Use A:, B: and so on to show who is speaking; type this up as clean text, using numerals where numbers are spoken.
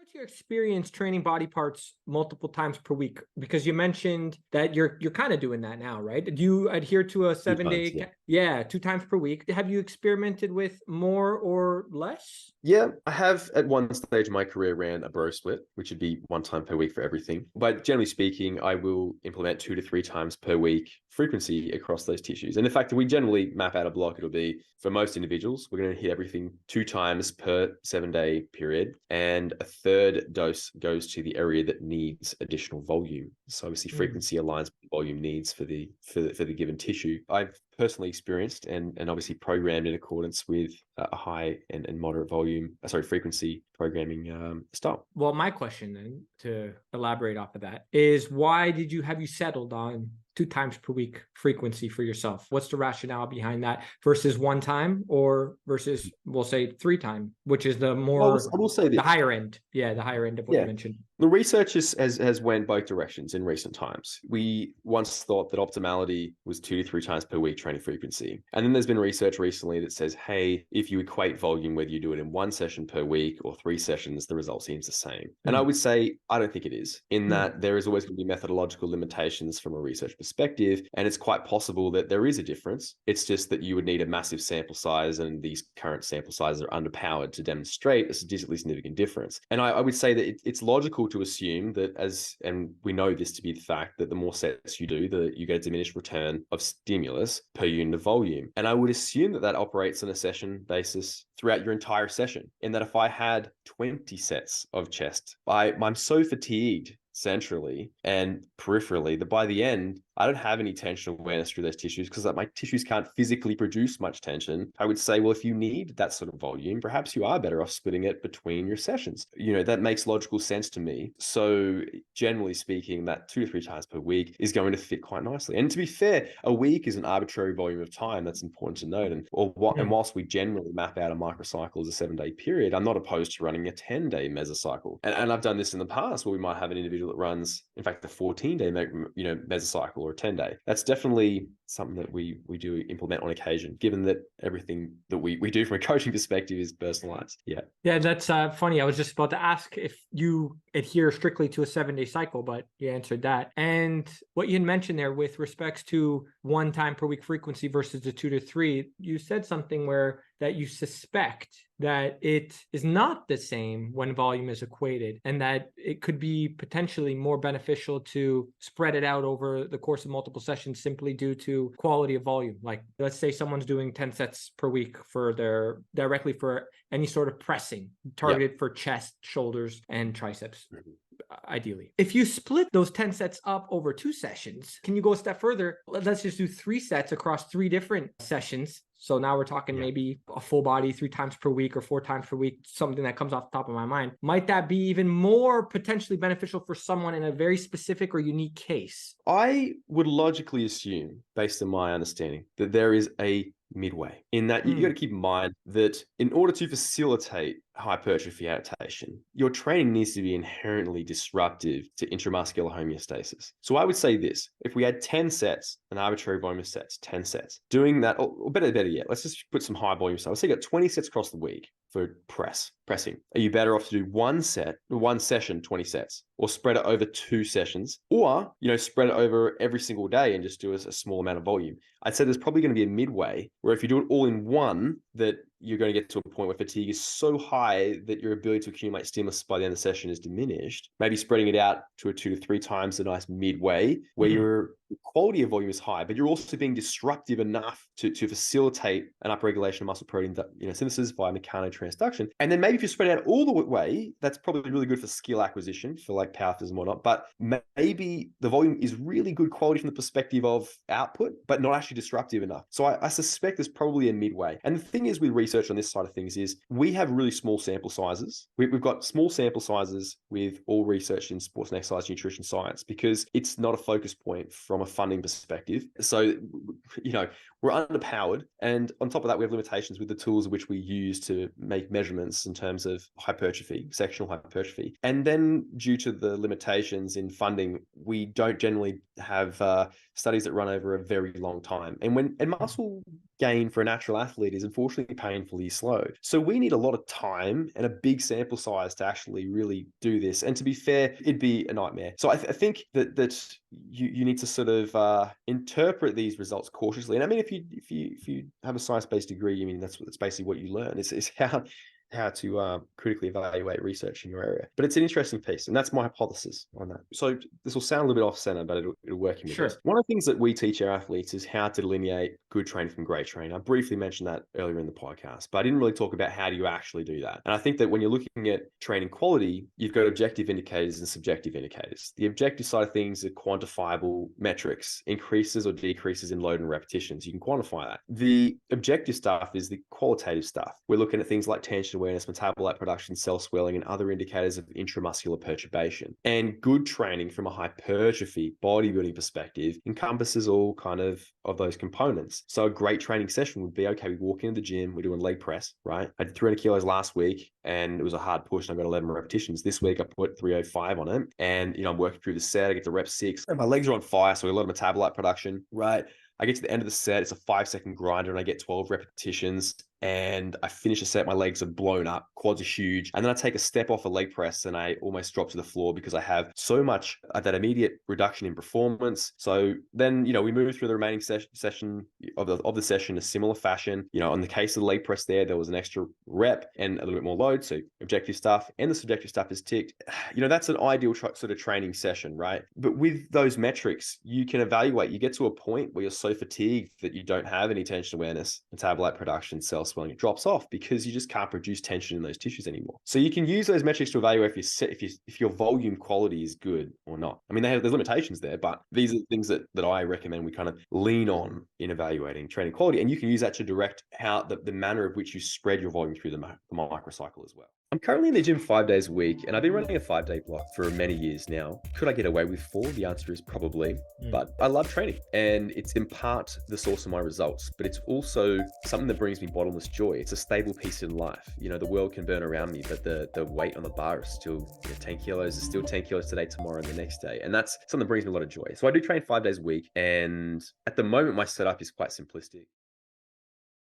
A: what's your experience training body parts multiple times per week? Because you mentioned that you're kind of doing that now, right? Do you adhere to a 7-day? Yeah, 2 times per week. Have you experimented with more or less?
B: Yeah, I have at one stage of my career ran a bro split, which would be 1 time per week for everything. But generally speaking, I will implement 2 to 3 times per week frequency across those tissues. And in fact, if we generally map out a block, it'll be for most individuals, we're going to hit everything 2 times per 7-day period. And a third dose goes to the area that needs additional volume. So obviously frequency aligns with volume needs for the given tissue. I've personally experienced and obviously programmed in accordance with a high and moderate frequency programming style.
A: Well, my question then, to elaborate off of that, is why have you settled on 2 times per week frequency for yourself? What's the rationale behind that versus 1 time or versus, we'll say 3 times, which is the more,
B: I will say
A: the higher end. Yeah, the higher end of what you mentioned.
B: The research has went both directions in recent times. We once thought that optimality was 2 to 3 times per week training frequency. And then there's been research recently that says, hey, if you equate volume, whether you do it in 1 session per week or 3 sessions, the result seems the same. And I would say, I don't think it is, in that there is always going to be methodological limitations from a research perspective. And it's quite possible that there is a difference. It's just that you would need a massive sample size, and these current sample sizes are underpowered to demonstrate a statistically significant difference. And I would say that it's logical to assume that and we know this to be the fact, that the more sets you do, you get a diminished return of stimulus per unit of volume. And I would assume that operates on a session basis throughout your entire session. In that if I had 20 sets of chest, I'm so fatigued centrally and peripherally that by the end, I don't have any tension awareness through those tissues because my tissues can't physically produce much tension. I would say, well, if you need that sort of volume, perhaps you are better off splitting it between your sessions. That makes logical sense to me. So generally speaking, that 2 to 3 times per week is going to fit quite nicely. And to be fair, a week is an arbitrary volume of time. That's important to note. And whilst we generally map out a microcycle as a 7-day period, I'm not opposed to running a 10-day mesocycle. And I've done this in the past where we might have an individual that runs, in fact, the 14-day mesocycle or a 10-day. That's definitely something that we do implement on occasion, given that everything that we do from a coaching perspective is personalized. Yeah,
A: that's funny. I was just about to ask if you adhere strictly to a 7-day cycle, but you answered that. And what you had mentioned there with respects to 1 time per week frequency versus the 2 to 3, you said something that you suspect that it is not the same when volume is equated, and that it could be potentially more beneficial to spread it out over the course of multiple sessions simply due to quality of volume. Like, let's say someone's doing 10 sets per week directly for any sort of pressing targeted for chest, shoulders, and triceps. Ideally, if you split those 10 sets up over 2 sessions, can you go a step further? Let's just do 3 sets across 3 different sessions. So now we're talking maybe a full body 3 times per week or 4 times per week, something that comes off the top of my mind. Might that be even more potentially beneficial for someone in a very specific or unique case?
B: I would logically assume, based on my understanding, that there is a midway, in that you got to keep in mind that in order to facilitate hypertrophy adaptation, your training needs to be inherently disruptive to intramuscular homeostasis. So I would say this: if we had 10 sets, an arbitrary volume of sets, 10 sets, doing that, or better yet, let's just put some high volume stuff. Let's say you got 20 sets across the week for pressing. Are you better off to do 1 session, 20 sets, or spread it over 2 sessions, or spread it over every single day and just do a small amount of volume? I'd say there's probably going to be a midway where if you do it all in one, that you're going to get to a point where fatigue is so high that your ability to accumulate stimulus by the end of the session is diminished. Maybe spreading it out to 2 to 3 times, a nice midway where your quality of volume is high, but you're also being disruptive enough to facilitate an upregulation of muscle protein synthesis via mechanotransduction. And then maybe if you spread it out all the way, that's probably really good for skill acquisition for like powerlifters and whatnot. But maybe the volume is really good quality from the perspective of output, but not actually disruptive enough. So I suspect there's probably a midway. And the thing is with research on this side of things is we have really small sample sizes. We've got small sample sizes with all research in sports and exercise nutrition science because it's not a focus point from a funding perspective. So, we're underpowered. And on top of that, we have limitations with the tools which we use to make measurements in terms of hypertrophy, sectional hypertrophy. And then due to the limitations in funding, we don't generally have studies that run over a very long time. And muscle gain for a natural athlete is unfortunately painfully slow. So we need a lot of time and a big sample size to actually really do this. And to be fair, it'd be a nightmare. So I think that you need to sort of interpret these results cautiously. And I mean, if you have a science-based degree, I mean that's basically what you learn. Is how to critically evaluate research in your area. But it's an interesting piece, and that's my hypothesis on that. So this will sound a little bit off-center, but it'll work in with this. One of the things that we teach our athletes is how to delineate good training from great training. I briefly mentioned that earlier in the podcast, but I didn't really talk about how do you actually do that. And I think that when you're looking at training quality, you've got objective indicators and subjective indicators. The objective side of things are quantifiable metrics, increases or decreases in load and repetitions. You can quantify that. The objective stuff is the qualitative stuff. We're looking at things like tension awareness, metabolite production, cell swelling, and other indicators of intramuscular perturbation. And good training from a hypertrophy bodybuilding perspective encompasses all kind of those components. So a great training session would be, okay, we walk into the gym, we're doing leg press, right? I did 300 kilos last week and it was a hard push and I got 11 repetitions. This week I put 305 on it and, I'm working through the set, I get to rep 6 and my legs are on fire. So a lot of metabolite production, right? I get to the end of the set, it's a 5-second grinder and I get 12 repetitions and I finish a set, my legs are blown up, quads are huge. And then I take a step off a leg press and I almost drop to the floor because I have so much that immediate reduction in performance. So then, we move through the remaining session of the session in a similar fashion. On the case of the leg press there was an extra rep and a little bit more load. So objective stuff and the subjective stuff is ticked. That's an ideal sort of training session, right? But with those metrics, you can evaluate, you get to a point where you're so fatigued that you don't have any tension awareness, metabolite production, cell swelling, it drops off because you just can't produce tension in those tissues anymore. So you can use those metrics to evaluate if your volume quality is good or not. I mean, there's limitations there, but these are the things that I recommend we kind of lean on in evaluating training quality. And you can use that to direct how the manner of which you spread your volume through the microcycle as well. I'm currently in the gym 5 days a week, and I've been running a 5-day block for many years now. Could I get away with 4? The answer is probably, but I love training, and it's in part the source of my results, but it's also something that brings me bottomless joy. It's a stable piece in life. The world can burn around me, but the weight on the bar is still 10 kilos, is still 10 kilos today, tomorrow, and the next day, and that's something that brings me a lot of joy. So I do train 5 days a week, and at the moment, my setup is quite simplistic.